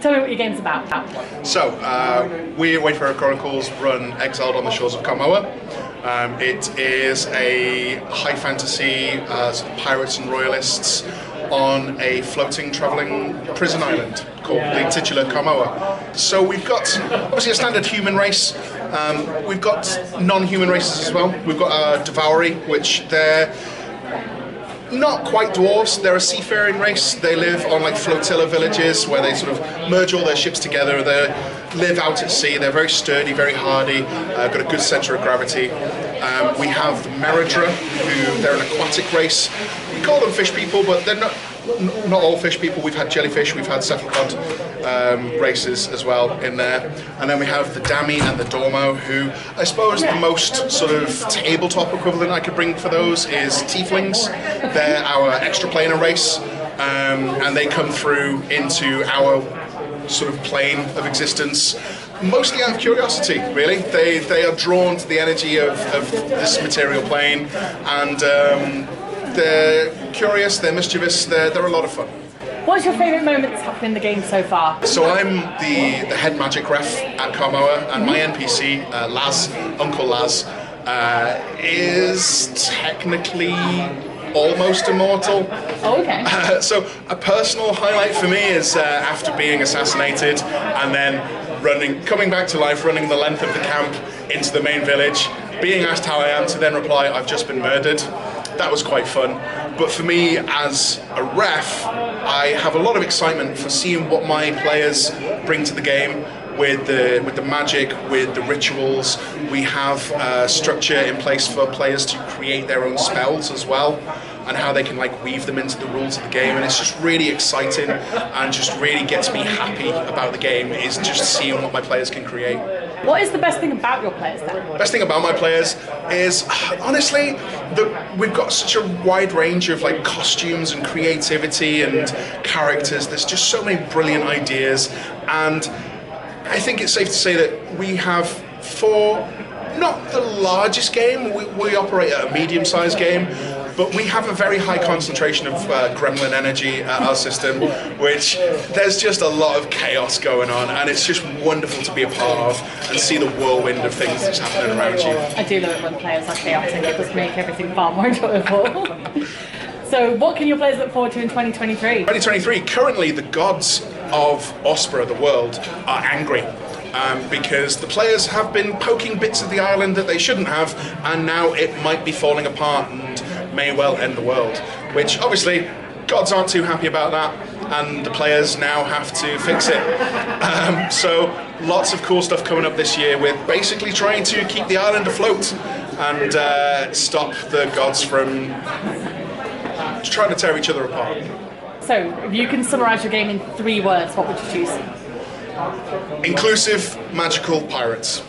Tell me what your game's about. So, we at Wayfarer Chronicles run Exiled on the Shores of Carmoa. It is a high fantasy sort of pirates and royalists on a floating travelling prison island called the titular Carmoa. So we've got obviously a standard human race. We've got non-human races as well. We've got a Devoury, which they're not quite dwarves, they're a seafaring race. They live on like flotilla villages where they sort of merge all their ships together. They live out at sea, they're very sturdy, very hardy, got a good centre of gravity. We have the Meridra, who they're an aquatic race. We call them fish people, but they're not all fish people. We've had jellyfish, we've had cephalopod races as well in there. And then we have the Dami and the Dormo, who I suppose the most sort of tabletop equivalent I could bring for those is Tieflings. They're our extra-planar race, and they come through into our sort of plane of existence mostly out of curiosity, really. They are drawn to the energy of this material plane, and they're curious, they're mischievous, they're a lot of fun. What's your favourite moment that's happened in the game so far? So I'm the head magic ref at Carmoa, and my NPC, Laz, Uncle Laz, is technically almost immortal. Oh, okay. So a personal highlight for me is after being assassinated and then coming back to life, running the length of the camp into the main village, being asked how I am, to then reply, "I've just been murdered." That was quite fun. But for me, as a ref, I have a lot of excitement for seeing what my players bring to the game with the magic, with the rituals. We have structure in place for players to create their own spells as well, and how they can like weave them into the rules of the game, and it's just really exciting and just really gets me happy about the game, is just seeing what my players can create. What is the best thing about your players then? Best thing about my players is honestly that we've got such a wide range of like costumes and creativity and characters. There's just so many brilliant ideas, and I think it's safe to say that we have, for not the largest game, we operate at a medium-sized game, but we have a very high concentration of gremlin energy at our system, which there's just a lot of chaos going on, and it's just wonderful to be a part of and see the whirlwind of things that's happening around you. I do love it when players are chaotic, it does make everything far more enjoyable. So what can your players look forward to in 2023? 2023, currently the gods of Ospera, the world, are angry. Because the players have been poking bits of the island that they shouldn't have, and now it might be falling apart and may well end the world. Which obviously, gods aren't too happy about that, and the players now have to fix it. So lots of cool stuff coming up this year with basically trying to keep the island afloat and stop the gods from trying to tear each other apart. So, if you can summarise your game in 3 words, what would you choose? Inclusive, magical pirates.